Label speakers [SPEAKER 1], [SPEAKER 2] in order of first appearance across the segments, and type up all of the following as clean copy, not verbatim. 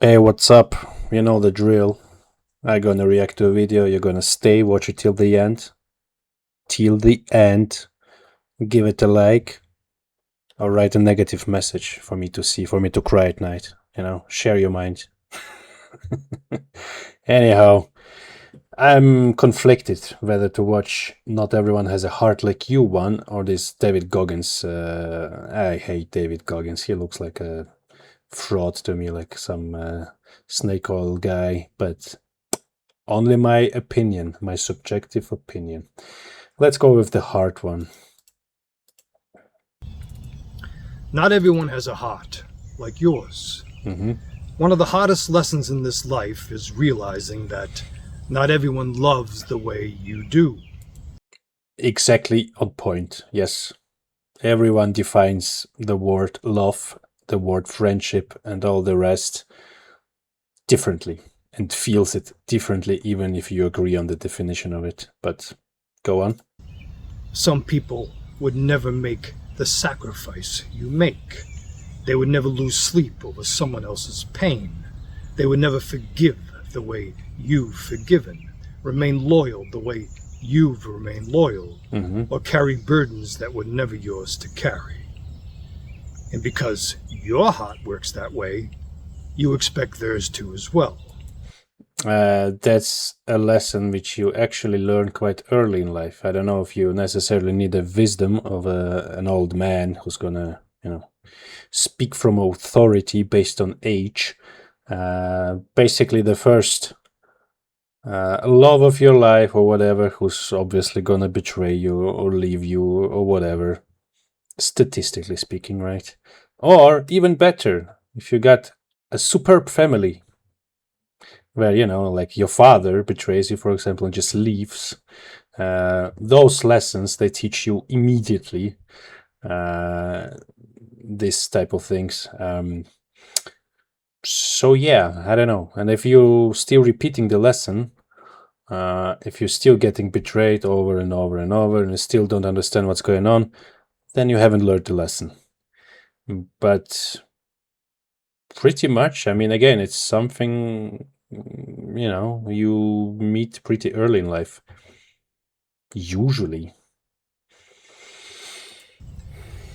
[SPEAKER 1] Hey, what's up? You know the drill. I'm gonna react to a video, you're gonna stay, watch it till the end. Till the end. Give it a like. Or write a negative message for me to see, for me to cry at night. Share your mind. Anyhow, I'm conflicted whether to watch Not Everyone Has a Heart Like You one or this David Goggins. I hate David Goggins. He looks like a fraud to me, like some snake oil guy, but only my opinion, my subjective opinion. Let's go with the heart one.
[SPEAKER 2] Not everyone has a heart like yours. One of the hardest lessons in this life is realizing that not everyone loves the way you do.
[SPEAKER 1] Exactly on point, yes. Everyone defines the word love, the word friendship, and all the rest differently and feels it differently, even if you agree on the definition of it. But go on.
[SPEAKER 2] Some people would never make the sacrifice you make. They would never lose sleep over someone else's pain. They would never forgive the way you've forgiven, remain loyal the way you've remained loyal, or carry burdens that were never yours to carry. And because your heart works that way, you expect theirs to as well.
[SPEAKER 1] That's a lesson which you actually learn quite early in life. I don't know if you necessarily need the wisdom of an old man who's gonna, speak from authority based on age. Basically, the first love of your life or whatever, who's obviously gonna betray you or leave you or whatever, statistically speaking, right? Or even better, if you got a superb family where, like your father betrays you, for example, and just leaves. Those lessons, they teach you immediately this type of things. So yeah, I don't know. And if you're still repeating the lesson, if you're still getting betrayed over and over and over and you still don't understand what's going on, then you haven't learned the lesson. But pretty much, I mean, again, it's something, you meet pretty early in life. Usually.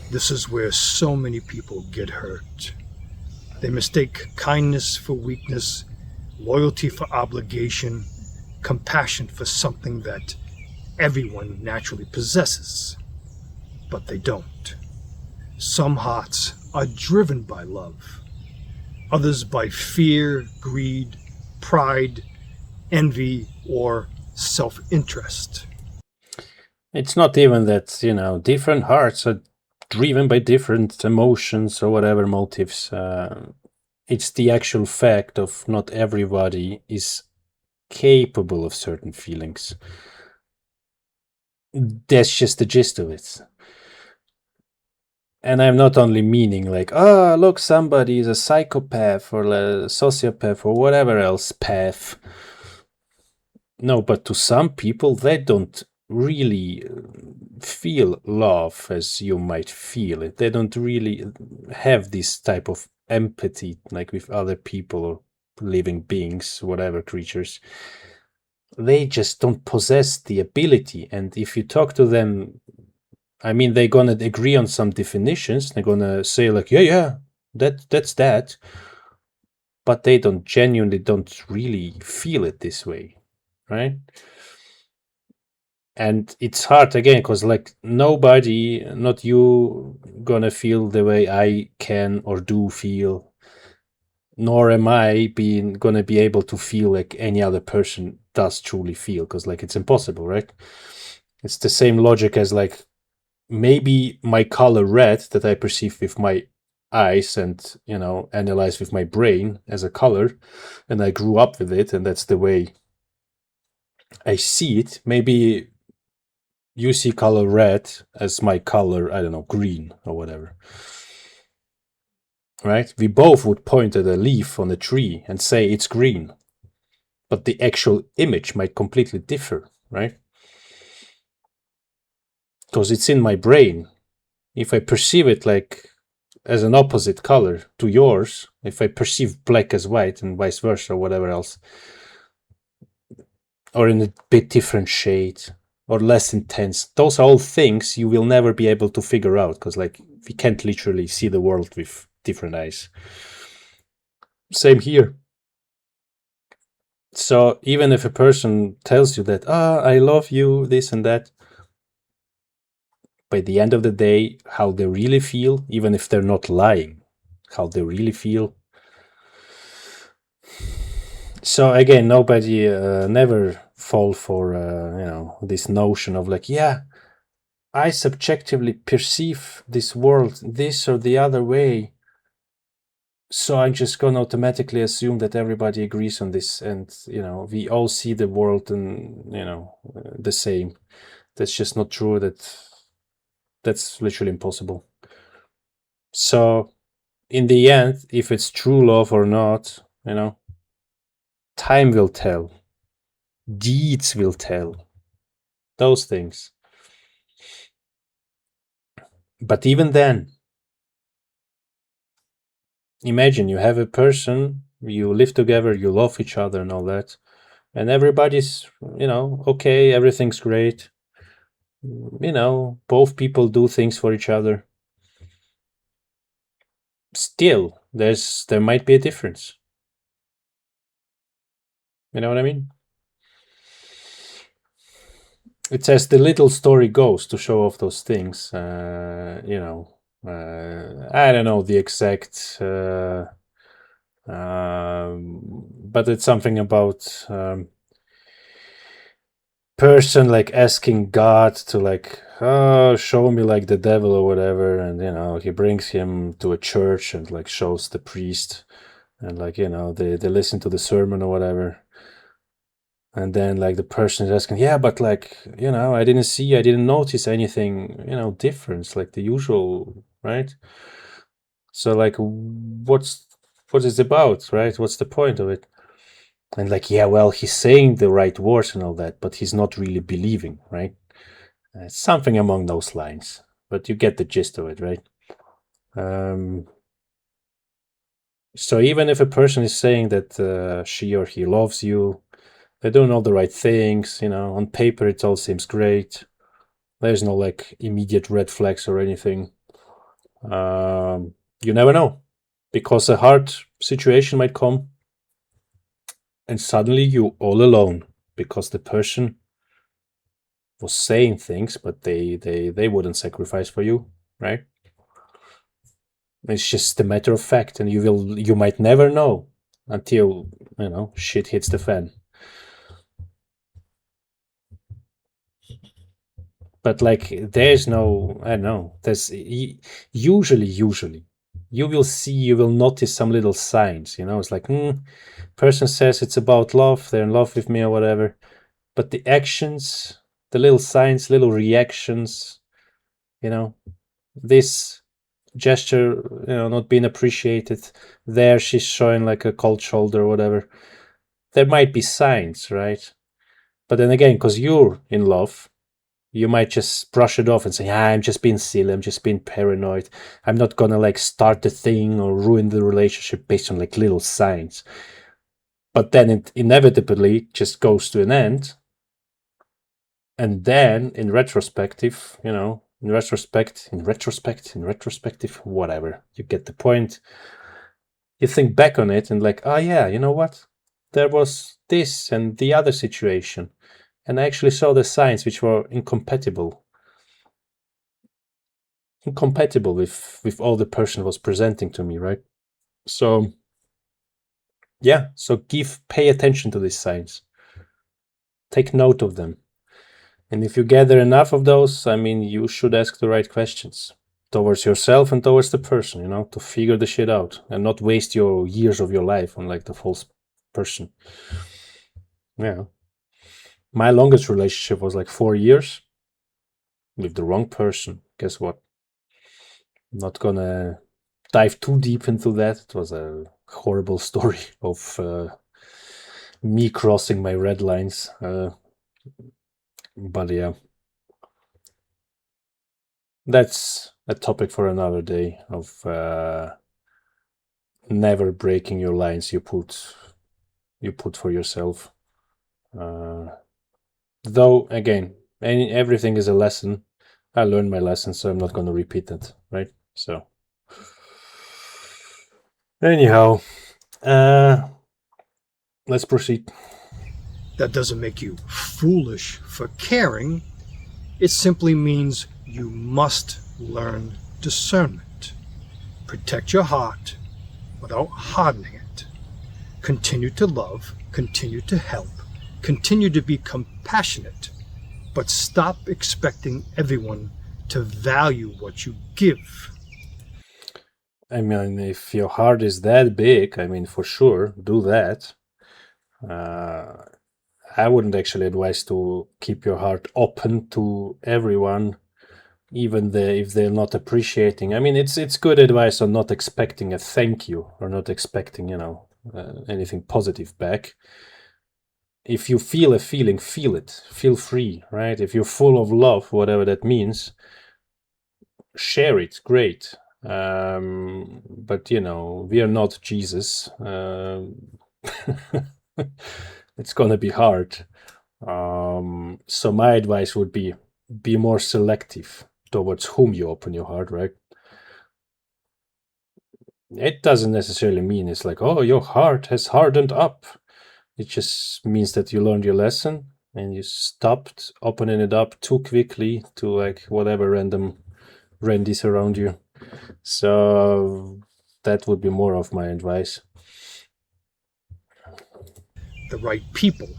[SPEAKER 2] This is where so many people get hurt. They mistake kindness for weakness, loyalty for obligation, compassion for something that everyone naturally possesses. But they don't. Some hearts are driven by love, others by fear, greed, pride, envy, or self-interest.
[SPEAKER 1] It's not even that, different hearts are driven by different emotions or whatever motives. It's the actual fact of not everybody is capable of certain feelings. That's just the gist of it. And I'm not only meaning like, oh, look, somebody is a psychopath or a sociopath or whatever else path. No, but to some people, they don't really feel love as you might feel it. They don't really have this type of empathy like with other people or living beings, whatever creatures. They just don't possess the ability. And if you talk to them, I mean, they're gonna agree on some definitions. They're gonna say like, yeah, that's that. But they don't really feel it this way, right? And it's hard again because like nobody, not you, gonna feel the way I can or do feel, nor am I being gonna be able to feel like any other person does truly feel, because like it's impossible, right? It's the same logic as like maybe my color red that I perceive with my eyes and analyze with my brain as a color, and I grew up with it and that's the way I see it. Maybe you see color red as my color, I don't know, green or whatever. Right? We both would point at a leaf on a tree and say it's green. But the actual image might completely differ, right? Because it's in my brain. If I perceive it like as an opposite color to yours, if I perceive black as white and vice versa, or whatever else, or in a bit different shade or less intense, those are all things you will never be able to figure out, because like we can't literally see the world with different eyes. Same here. So even if a person tells you that, I love you, this and that, by the end of the day, how they really feel, even if they're not lying, how they really feel. So again, nobody never fall for this notion of like, yeah, I subjectively perceive this world this or the other way, so I'm just gonna automatically assume that everybody agrees on this, and we all see the world and the same. That's just not true. That's literally impossible. So in the end, if it's true love or not, time will tell, deeds will tell, those things. But even then, imagine you have a person, you live together, you love each other and all that, and everybody's okay, everything's great, both people do things for each other. Still, there might be a difference. You know what I mean? It's as the little story goes to show off those things. I don't know the exact, but it's something about person like asking God to like, show me like the devil or whatever, and he brings him to a church and like shows the priest, and like they listen to the sermon or whatever. And then like the person is asking, yeah, but like, I didn't notice anything, difference, like the usual, right? So like, what is it about, right? What's the point of it? And like, yeah, well, he's saying the right words and all that, but he's not really believing, right? Something among those lines, but you get the gist of it, right? So even if a person is saying that she or he loves you, they're doing all the right things, on paper it all seems great. There's no like immediate red flags or anything. You never know, because a hard situation might come and suddenly you all alone, because the person was saying things, but they wouldn't sacrifice for you, right? It's just a matter of fact, and you might never know until shit hits the fan. But like, there's no, I don't know, there's usually you will notice some little signs. It's like, person says it's about love, they're in love with me or whatever, but the actions, the little signs, little reactions, this gesture, not being appreciated, there she's showing like a cold shoulder or whatever. There might be signs, right? But then again, because you're in love, you might just brush it off and say, I'm just being silly, I'm just being paranoid, I'm not gonna like start the thing or ruin the relationship based on like little signs. But then it inevitably just goes to an end, and then in retrospective, whatever, you get the point. You think back on it and like, oh yeah, you know what, there was this and the other situation, and I actually saw the signs which were incompatible with all the person was presenting to me, right? So yeah, so pay attention to these signs, take note of them, and if you gather enough of those, I mean, you should ask the right questions towards yourself and towards the person, to figure the shit out and not waste your years of your life on like the false person. Yeah, my longest relationship was like 4 years with the wrong person. Guess what? I'm not gonna dive too deep into that. It was a horrible story of me crossing my red lines. But yeah, that's a topic for another day of never breaking your lines you put for yourself. Though again, everything is a lesson. I learned my lesson, so I'm not going to repeat it, right? So anyhow, let's proceed.
[SPEAKER 2] That doesn't make you foolish for caring. It simply means you must learn discernment. Protect your heart without hardening it. Continue to love, continue to help, continue to be compassionate, but stop expecting everyone to value what you give.
[SPEAKER 1] I mean, if your heart is that big, I mean, for sure, do that. I wouldn't actually advise to keep your heart open to everyone, even if they're not appreciating. I mean, it's good advice on not expecting a thank you or not expecting, anything positive back. If you feel a feeling, feel it. Feel free, right? If you're full of love, whatever that means, share it. Great. But we are not Jesus. It's gonna be hard. So my advice would be more selective towards whom you open your heart, right? It doesn't necessarily mean it's like, oh, your heart has hardened up. It just means that you learned your lesson and you stopped opening it up too quickly to like whatever random randies around you. So that would be more of my advice.
[SPEAKER 2] The right people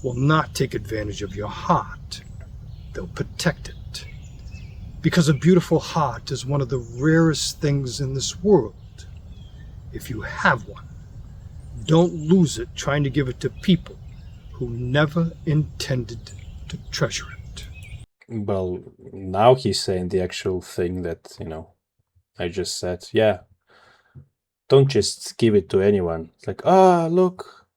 [SPEAKER 2] will not take advantage of your heart. They'll protect it. Because a beautiful heart is one of the rarest things in this world. If you have one, don't lose it trying to give it to people who never intended to treasure it.
[SPEAKER 1] Well, now he's saying the actual thing that, I just said. Yeah. Don't just give it to anyone. It's like, look.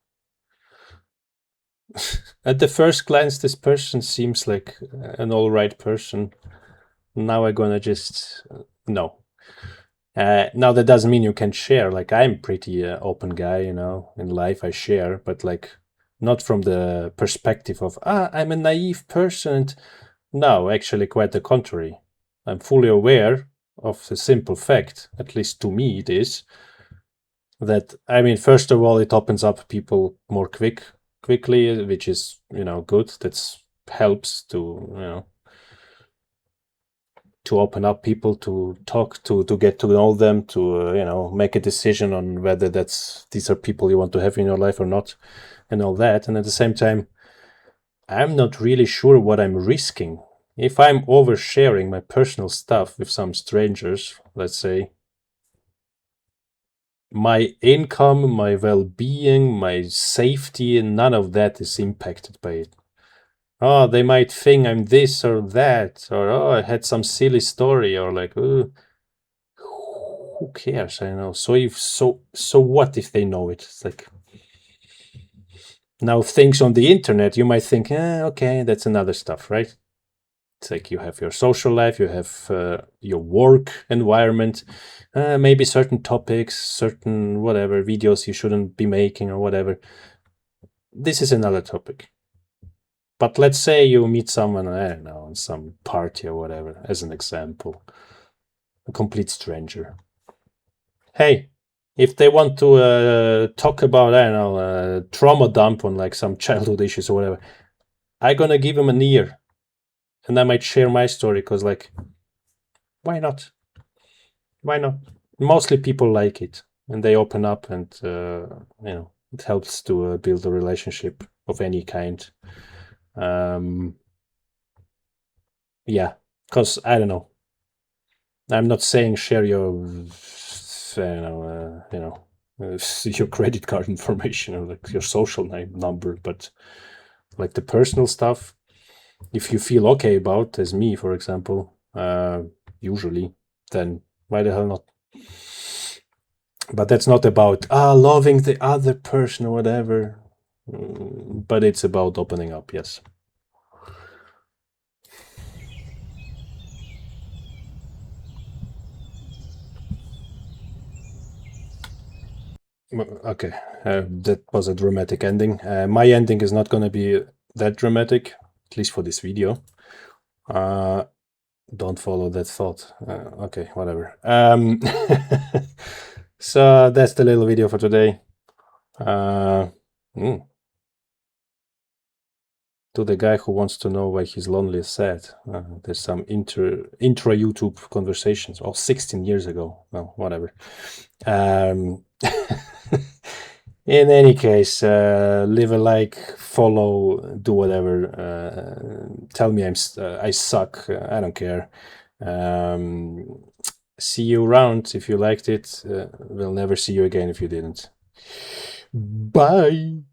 [SPEAKER 1] At the first glance, this person seems like an all right person. Now I'm gonna just no. Now that doesn't mean you can share. Like I'm pretty open guy, in life I share, but like not from the perspective of I'm a naive person. And no, actually quite the contrary. I'm fully aware of the simple fact, at least to me it is, that I mean, first of all, it opens up people more quickly, which is good. That's helps to open up people, to talk to get to know them, to make a decision on whether these are people you want to have in your life or not, and all that. And at the same time, I'm not really sure what I'm risking if I'm oversharing my personal stuff with some strangers. Let's say my income, my well-being, my safety, and none of that is impacted by it. Oh, they might think I'm this or that, or oh, I had some silly story, or like, who cares? I know. So what if they know it? It's like now things on the internet, you might think, okay, that's another stuff, right? It's like you have your social life, you have your work environment, maybe certain topics, certain whatever videos you shouldn't be making or whatever. This is another topic. But let's say you meet someone, I don't know, on some party or whatever, as an example, a complete stranger. Hey, if they want to talk about, I don't know, trauma dump on like some childhood issues or whatever, I'm gonna give them an ear. And I might share my story because, like, why not? Why not? Mostly people like it and they open up, and it helps to build a relationship of any kind. Yeah, because I don't know. I'm not saying share your, your credit card information or like your social number, but like the personal stuff, if you feel okay about, as me, for example, usually, then why the hell not? But that's not about loving the other person or whatever. But it's about opening up, yes. Okay, that was a dramatic ending. My ending is not going to be that dramatic, at least for this video. Don't follow that thought. Okay, whatever. So that's the little video for today. To the guy who wants to know why he's lonely is sad. There's some intra YouTube conversations, 16 years ago. Well, whatever. In any case, leave a like, follow, do whatever. Tell me I suck. I don't care. See you around if you liked it. We'll never see you again if you didn't. Bye.